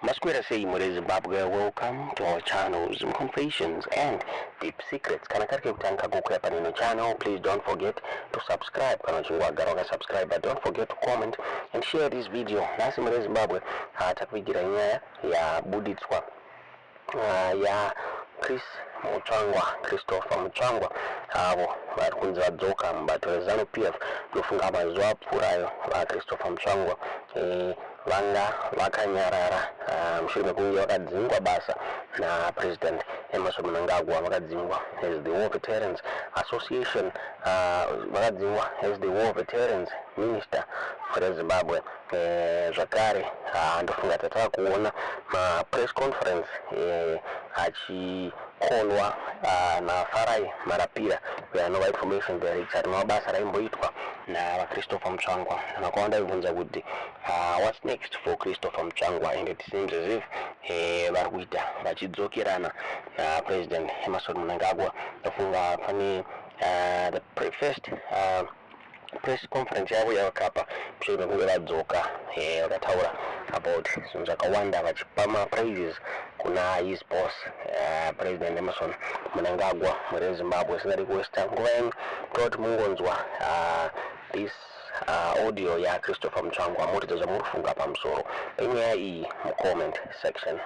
Masquera say Zimbabwe, welcome to our channels, Confessions and Deep Secrets. Kanakarike kutanka kukuya panino channel. Please don't forget to subscribe. Kanachungwa garoga subscribe, but don't forget to comment and share this video. Nasi Zimbabwe atakuigira nyaya ya buditswa ya Christopher Mutsvangwa avo vari kunzi vadzoka mubato rezanu PF ndofunga mazuva apfuurayo Christopher Mutsvangwa vanga vakanyarara mushure mekunge vakadzingwa basa naPresident Emmerson Mnangagwa. Vakadzingwa as the War Veterans Association, vakadzingwa as the War Veterans Minister for Zimbabwe. Zvakare ndofunga tatava kuona press conference achikolwa naFarai Marapira anova information director rimabasa raimboitwa naVaChristopher Mutsvangwa. Vakawanda vibvunza kuti what's next for Christopher Mutsvangwa, and it seems as if vari kuita vachidzokerana naPresident Emmerson Mnangagwa. Ndofunga pane the first press conference yavo yavakapa mushure mekunge vadzoka vakataura about zvinhu zvakawanda vachipa mapraises kuna his boss President Emmerson Mnangagwa mureZimbabwe. Singadi kuwesta nguva yenyu toti mungonzwa this audio ya Christopher Mutsvangwa muridza zvamuri kufunga pamusoro penyaya iyi mucomment section.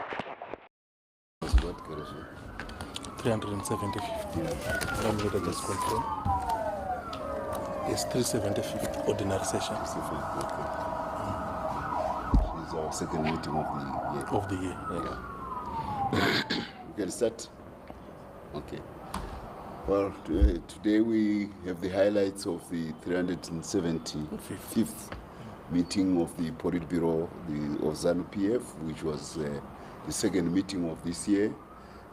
375. I'm going to just confirm. It's 375th ordinary session. It's our second meeting of the year. Yeah. We can start. Okay. Well, today we have the highlights of the 375th meeting of the Politburo of ZANU PF, which was the second meeting of this year.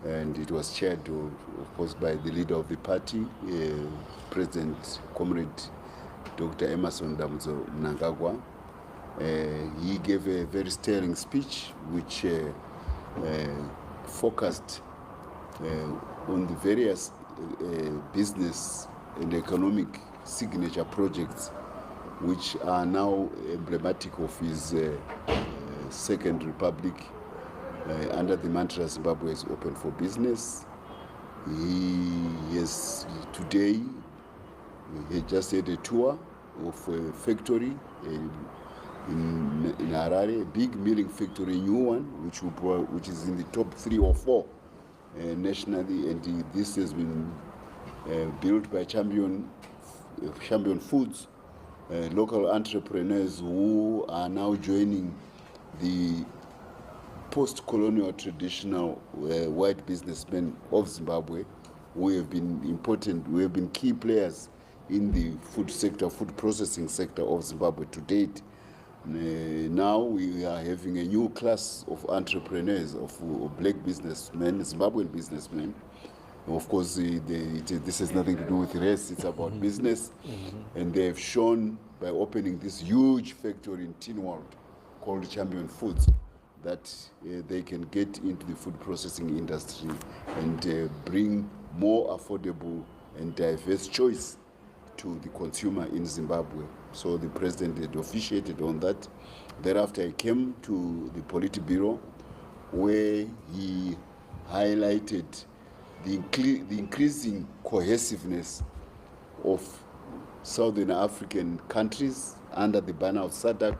And it was chaired, of course, by the leader of the party, President Comrade Dr. Emmerson Mnangagwa. He gave a very stirring speech which focused on the various business and economic signature projects which are now emblematic of his Second Republic. Under the mantra Zimbabwe is open for business. He has today he just had a tour of a factory in Harare, a big milling factory, a new one, which is in the top 3 or 4 nationally, and this has been built by Champion Foods, local entrepreneurs who are now joining the post-colonial traditional white businessmen of Zimbabwe who have been key players in the food sector, food processing sector of Zimbabwe to date. Now we are having a new class of entrepreneurs, of black businessmen, Zimbabwean businessmen. Of course, this has nothing to do with race, it's about business. And they have shown by opening this huge factory in Tin World called Champion Foods that they can get into the food processing industry and bring more affordable and diverse choice to the consumer in Zimbabwe. So the president had officiated on that. Thereafter, he came to the Politburo, where he highlighted the increasing cohesiveness of Southern African countries under the banner of SADC.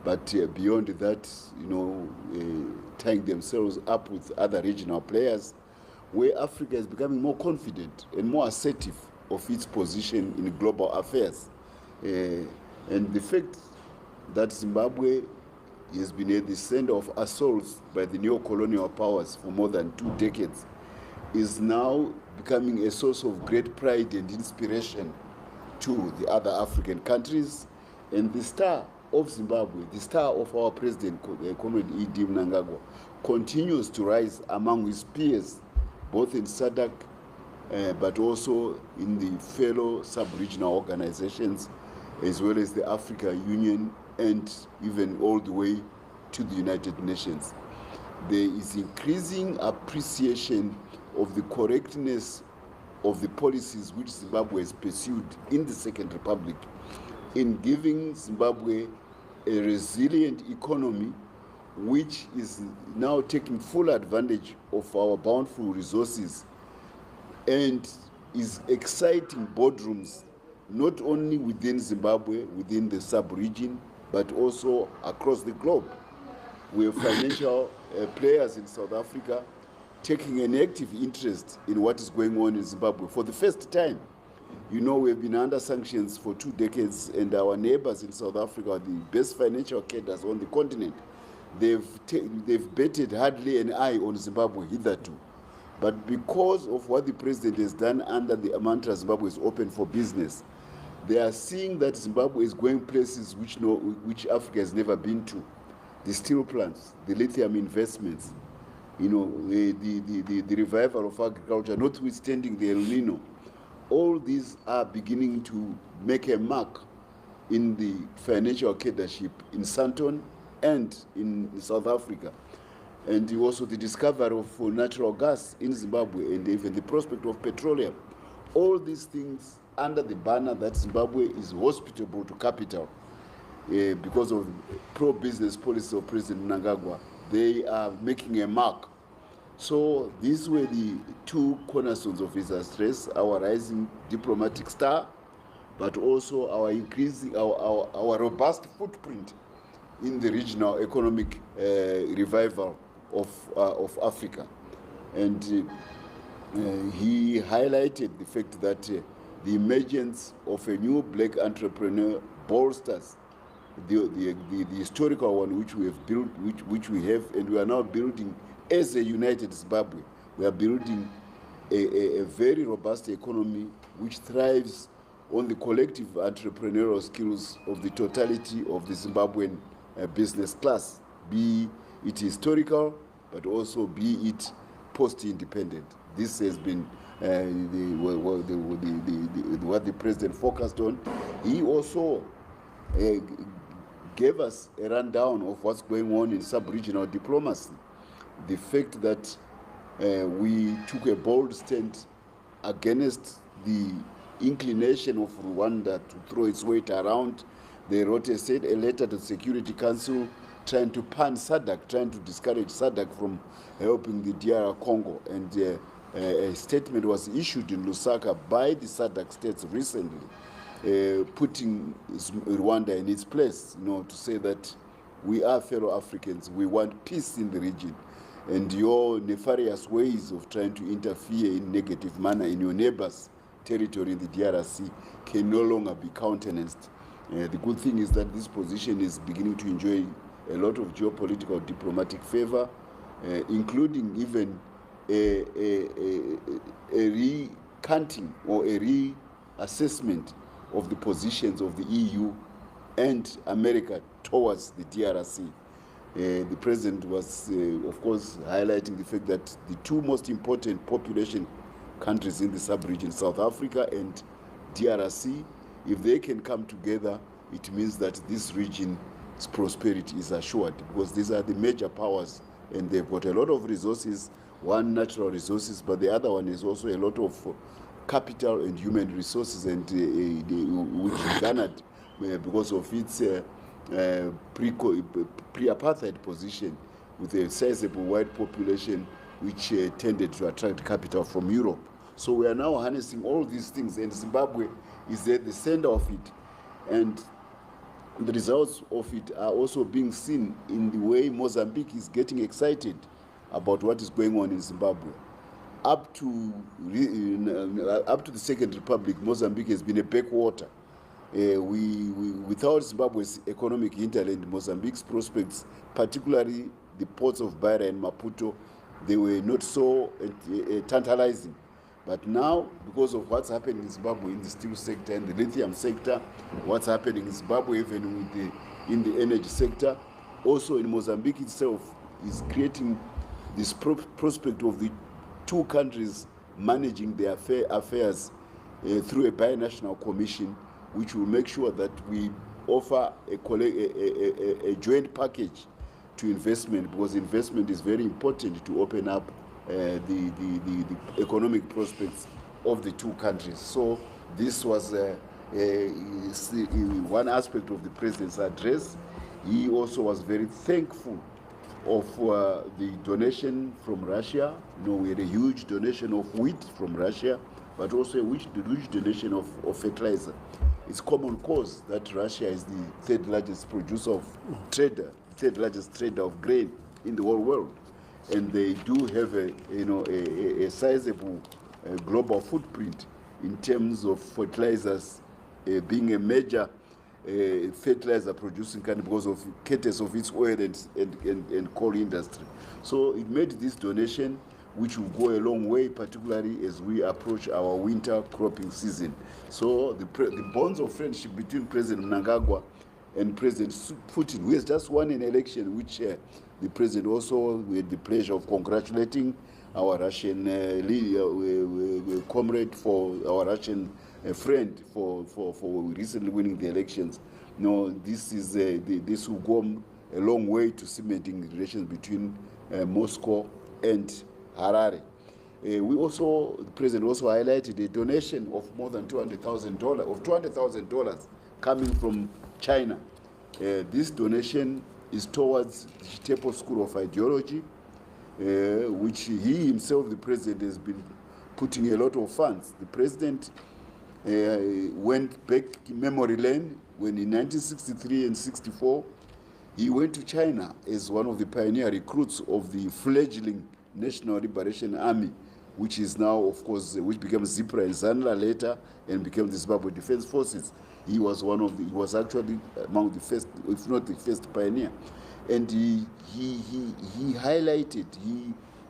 But beyond that, tying themselves up with other regional players, where Africa is becoming more confident and more assertive of its position in global affairs. And the fact that Zimbabwe has been at the center of assaults by the neo-colonial powers for more than 2 decades is now becoming a source of great pride and inspiration to the other African countries. And the star of Zimbabwe, the star of our president, Comrade E.D. Mnangagwa, continues to rise among his peers, both in SADC, but also in the fellow sub-regional organizations, as well as the Africa Union, and even all the way to the United Nations. There is increasing appreciation of the correctness of the policies which Zimbabwe has pursued in the Second Republic in giving Zimbabwe a resilient economy which is now taking full advantage of our bountiful resources and is exciting boardrooms, not only within Zimbabwe, within the sub-region, but also across the globe. We have financial players in South Africa taking an active interest in what is going on in Zimbabwe for the first time. You know, we've been under sanctions for 2 decades, and our neighbors in South Africa are the best financial cadres on the continent. They've betted hardly an eye on Zimbabwe hitherto. But because of what the president has done under the mantra Zimbabwe is open for business, they are seeing that Zimbabwe is going places which Africa has never been to. The steel plants, the lithium investments, you know, the revival of agriculture, notwithstanding the El Nino. All these are beginning to make a mark in the financial cadreship in Santon and in South Africa. And also the discovery of natural gas in Zimbabwe and even the prospect of petroleum. All these things under the banner that Zimbabwe is hospitable to capital because of pro-business policy of President Mnangagwa. They are making a mark. So these were the 2 cornerstones of his address: our rising diplomatic star, but also our increasing, our robust footprint in the regional economic revival of Africa. And he highlighted the fact that the emergence of a new black entrepreneur bolsters the historical one which we have built, which we have, and we are now building as a united Zimbabwe. We are building a very robust economy which thrives on the collective entrepreneurial skills of the totality of the Zimbabwean business class, be it historical, but also be it post-independent. This has been what the president focused on. He also gave us a rundown of what's going on in sub-regional diplomacy. The fact that we took a bold stand against the inclination of Rwanda to throw its weight around. They wrote a letter to the Security Council trying to pan SADC, trying to discourage SADC from helping the DR Congo. And a statement was issued in Lusaka by the SADC states recently, putting Rwanda in its place, to say that we are fellow Africans, we want peace in the region, and your nefarious ways of trying to interfere in negative manner in your neighbors' territory in the DRC can no longer be countenanced. The good thing is that this position is beginning to enjoy a lot of geopolitical diplomatic favor, including even a recanting or a reassessment of the positions of the EU and America towards the DRC. The president was, of course, highlighting the fact that the 2 most important population countries in the sub-region, South Africa and DRC, if they can come together, it means that this region's prosperity is assured, because these are the major powers and they've got a lot of resources, one natural resources, but the other one is also a lot of capital and human resources, and which is garnered because of its pre-apartheid position with a sizable white population which tended to attract capital from Europe. So we are now harnessing all these things, and Zimbabwe is at the center of it. And the results of it are also being seen in the way Mozambique is getting excited about what is going on in Zimbabwe. Up to the Second Republic, Mozambique has been a backwater. Without Zimbabwe's economic hinterland, Mozambique's prospects, particularly the ports of Beira and Maputo, they were not so tantalizing. But now, because of what's happening in Zimbabwe in the steel sector and the lithium sector, what's happening in Zimbabwe even in the energy sector, also in Mozambique itself, is creating this prospect of the 2 countries managing their affairs through a binational commission, which will make sure that we offer a joint package to investment, because investment is very important to open up the economic prospects of the 2 countries. So this was one aspect of the president's address. He also was very thankful of the donation from Russia. We had a huge donation of wheat from Russia, but also a huge donation of fertilizer. It's common cause that Russia is the third largest producer of third largest trader of grain in the whole world, and they do have a sizable global footprint in terms of fertilizers, being a major fertilizer producing country because of courtesy of its oil and coal industry. So it made this donation, which will go a long way, particularly as we approach our winter cropping season. So the bonds of friendship between President Mnangagwa and President Putin, who has just won an election, which the president also, we had the pleasure of congratulating our Russian comrade, for our Russian friend for recently winning the elections. This will go a long way to cementing relations between Moscow and Harare. The president also highlighted a donation of more than $200,000 coming from China. This donation is towards the Chitepo School of Ideology, which he himself, the president, has been putting a lot of funds. The president went back in memory lane when in 1963 and 64, he went to China as one of the pioneer recruits of the fledgling National Liberation Army, which is now, of course, which became ZIPRA and ZANLA later and became the Zimbabwe Defense Forces. He was he was actually among the first, if not the first pioneer. And he highlighted,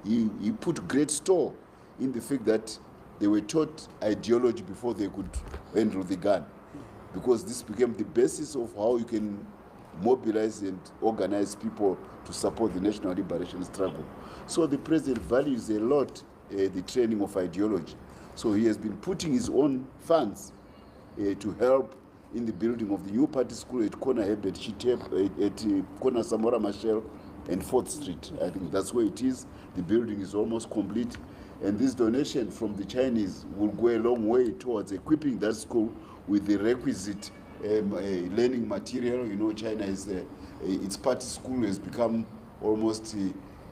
he put great store in the fact that they were taught ideology before they could handle the gun, because this became the basis of how you can mobilize and organize people to support the national liberation struggle. So the president values a lot the training of ideology. So he has been putting his own funds to help in the building of the new party school at corner Herbert Chitep, at corner Samora Machel and 4th Street. I think that's where it is. The building is almost complete. And this donation from the Chinese will go a long way towards equipping that school with the requisite learning material. China is its party school has become almost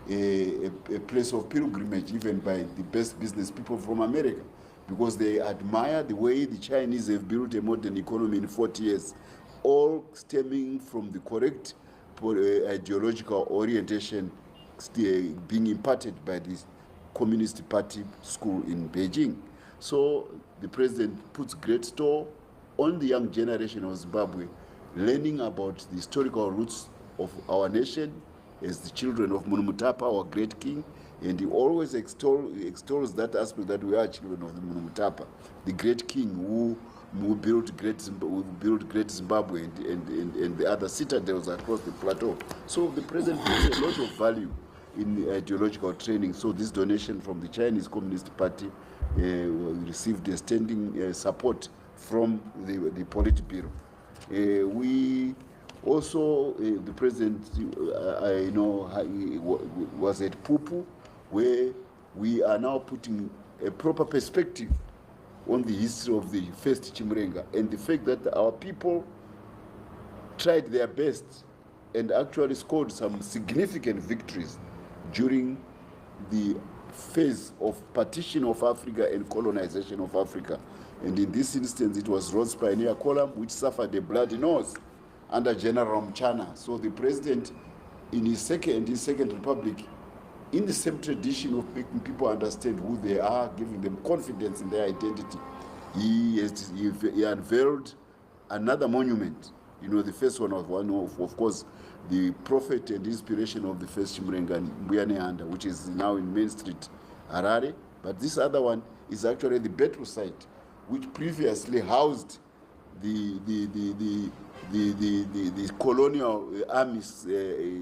a place of pilgrimage, even by the best business people from America, because they admire the way the Chinese have built a modern economy in 40 years, all stemming from the correct ideological orientation being imparted by this Communist Party school in Beijing. So the president puts great store on the young generation of Zimbabwe, learning about the historical roots of our nation as the children of Munumutapa, our great king, and he always extols that aspect that we are children of the Munumutapa, the great king who built great Zimbabwe and the other citadels across the plateau. So the president puts a lot of value in ideological training. So this donation from the Chinese Communist Party received a standing support from the Politburo. We also, the president, was at Pupu, where we are now putting a proper perspective on the history of the first Chimrenga and the fact that our people tried their best and actually scored some significant victories during the phase of partition of Africa and colonization of Africa. And in this instance, it was Rhodes Pioneer Column which suffered a bloody nose under General Mchana. So the president, in his second republic, in the same tradition of making people understand who they are, giving them confidence in their identity, he unveiled another monument. The first one of course, the prophet and inspiration of the first Chimrenga, Mbuyane, which is now in Main Street, Harare. But this other one is actually the battle site, which previously housed the colonial army's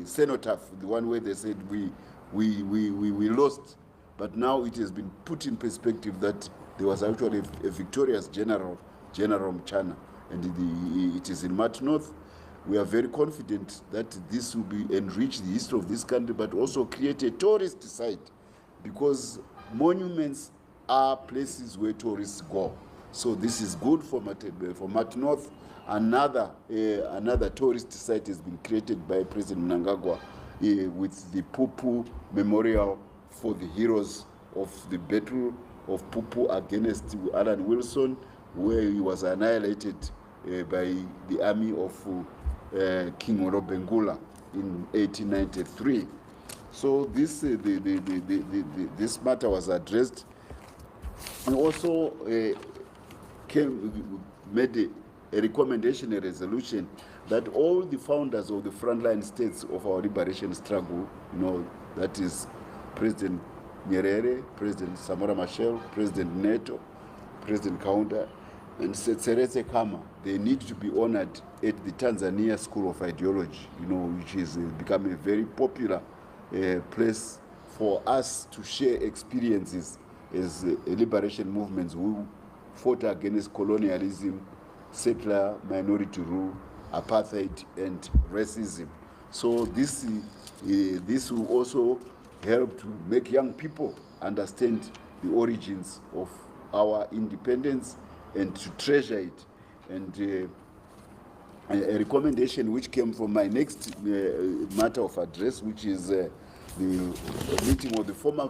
cenotaph, the one where they said we lost. But now it has been put in perspective that there was actually a victorious General Mchana, and it is in Mat North. We are very confident that this will enrich the history of this country, but also create a tourist site, because monuments are places where tourists go. So this is good for Mat North. Another tourist site has been created by President Mnangagwa with the Pupu Memorial for the heroes of the Battle of Pupu against Alan Wilson, where he was annihilated by the army of King Orobengula in 1893. So this this matter was addressed, and also made a recommendation, a resolution, that all the founders of the frontline states of our liberation struggle, that is President Nyerere, President Samora Machel, President Neto, President Kaunda, and Tseretse Khama, they need to be honored at the Tanzania School of Ideology, which is becoming a very popular place for us to share experiences as liberation movements who fought against colonialism, settler minority rule, apartheid, and racism. So this will also help to make young people understand the origins of our independence and to treasure it. And a recommendation which came from my next matter of address, which is the meeting of the former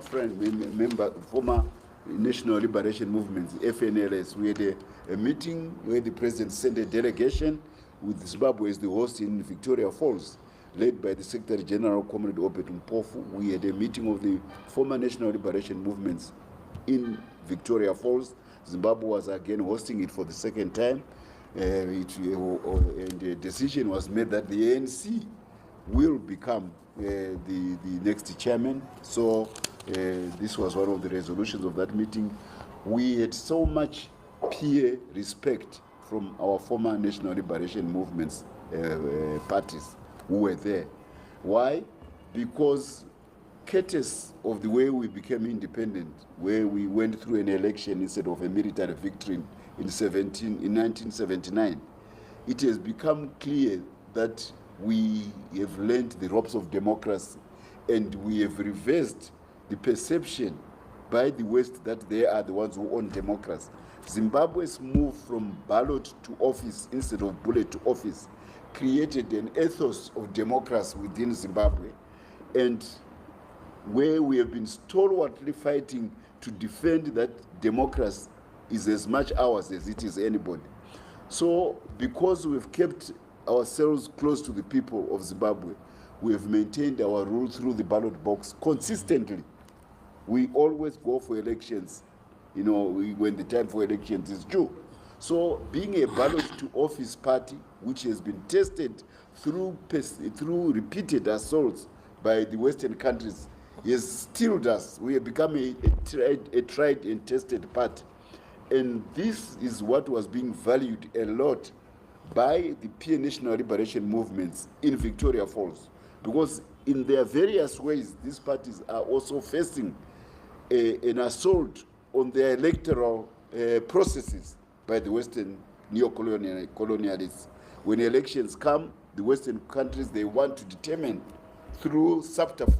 National Liberation Movements, FNLS. We had a meeting where the president sent a delegation with Zimbabwe as the host in Victoria Falls, led by the Secretary General, Comrade Obed Mpofu. We had a meeting of the former National Liberation Movements in Victoria Falls. Zimbabwe was again hosting it for the second time. And the decision was made that the ANC will become the next chairman. So this was one of the resolutions of that meeting. We had so much peer respect from our former National Liberation Movements parties who were there. Why? Because courtesy of the way we became independent, where we went through an election instead of a military victory in 1979, it has become clear that we have learned the ropes of democracy, and we have reversed the perception by the West that they are the ones who own democracy. Zimbabwe's move from ballot to office instead of bullet to office created an ethos of democracy within Zimbabwe, and where we have been stalwartly fighting to defend that democracy is as much ours as it is anybody. So because we've kept ourselves close to the people of Zimbabwe, we have maintained our rule through the ballot box consistently. We always go for elections, when the time for elections is due. So being a ballot to office party, which has been tested through repeated assaults by the Western countries, has stilled us. We have become a tried and tested party. And this is what was being valued a lot by the peer national liberation movements in Victoria Falls. Because in their various ways, these parties are also facing an assault on their electoral processes by the Western neo-colonialists. When elections come, the Western countries, they want to determine through subterfuge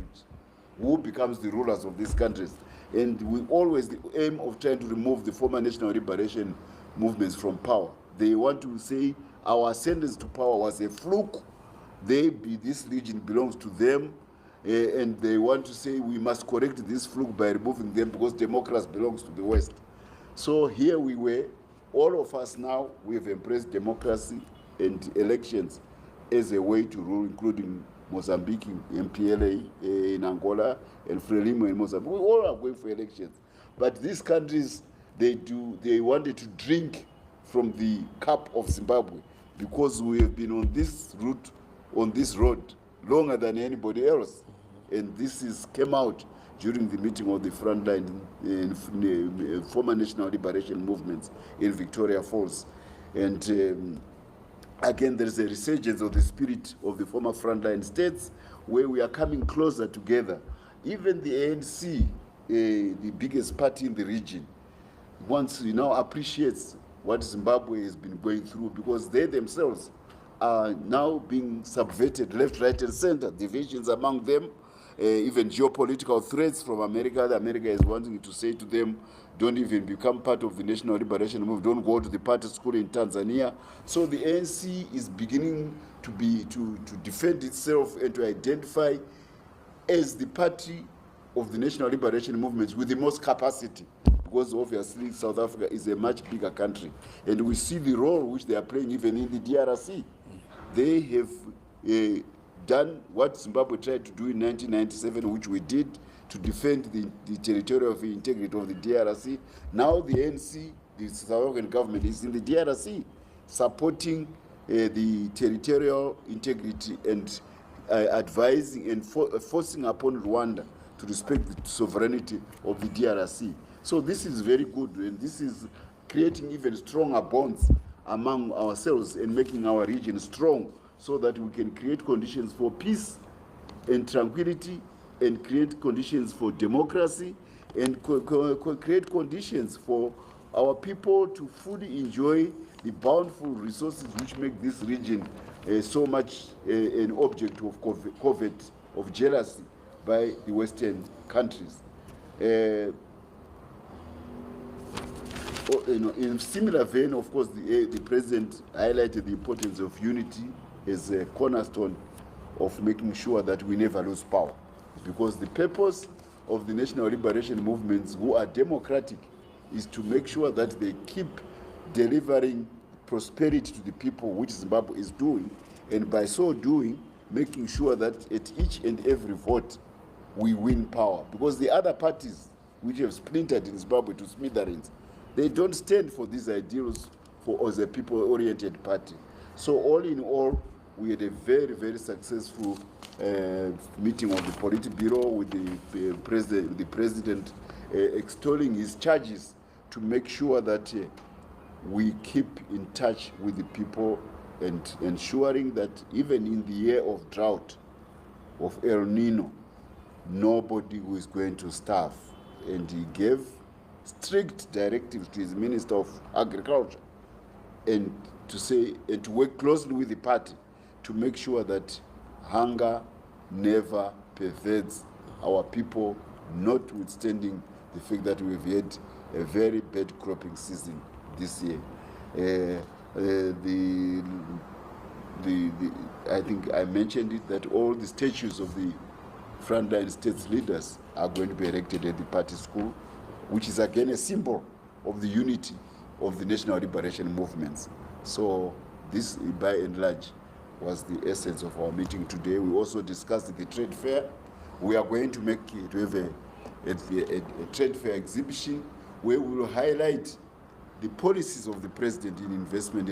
who becomes the rulers of these countries. And we always the aim of trying to remove the former national liberation movements from power. They want to say our ascendance to power was a fluke. This region belongs to them, and they want to say we must correct this fluke by removing them because democracy belongs to the West. So here we were, all of us now, we have embraced democracy and elections as a way to rule, including Mozambique, MPLA in Angola, and Frelimo in Mozambique. We all are going for elections. But these countries, they wanted to drink from the cup of Zimbabwe because we have been on this route, on this road, longer than anybody else. And this came out during the meeting of the frontline former national liberation movements in Victoria Falls. And again, there is a resurgence of the spirit of the former frontline states where we are coming closer together. Even the ANC, the biggest party in the region, now appreciates what Zimbabwe has been going through because they themselves are now being subverted left, right, and center. Divisions among them, even geopolitical threats from America. America is wanting to say to them, don't even become part of the National Liberation Movement, don't go to the party school in Tanzania. So the ANC is beginning to defend itself and to identify as the party of the National Liberation Movement with the most capacity, because obviously South Africa is a much bigger country, and we see the role which they are playing even in the DRC. They have done what Zimbabwe tried to do in 1997, which we did to defend the territorial integrity of the DRC. Now the ANC, the South African government, is in the DRC, supporting the territorial integrity and advising and forcing upon Rwanda to respect the sovereignty of the DRC. So this is very good, and this is creating even stronger bonds among ourselves and making our region strong, so that we can create conditions for peace and tranquility, and create conditions for democracy, and create conditions for our people to fully enjoy the bountiful resources which make this region so much an object of covert, of jealousy by the Western countries. In similar vein, of course, the President highlighted the importance of unity as a cornerstone of making sure that we never lose power. Because the purpose of the national liberation movements who are democratic is to make sure that they keep delivering prosperity to the people, which Zimbabwe is doing, and by so doing, making sure that at each and every vote, we win power. Because the other parties which have splintered in Zimbabwe to smithereens, they don't stand for these ideals as a people-oriented party. So all in all, we had a very, very successful meeting of the Politburo with the president extolling his charges to make sure that we keep in touch with the people and ensuring that even in the year of drought, of El Nino, nobody who is going to starve. And he gave strict directives to his Minister of Agriculture and to say, and to work closely with the party to make sure that hunger never pervades our people, notwithstanding the fact that we've had a very bad cropping season this year. I think I mentioned it, that all the statues of the frontline states leaders are going to be erected at the party school, which is again a symbol of the unity of the national liberation movements. So this, by and large, was the essence of our meeting today. We also discussed the trade fair. We are going to have a trade fair exhibition where we will highlight the policies of the president in investment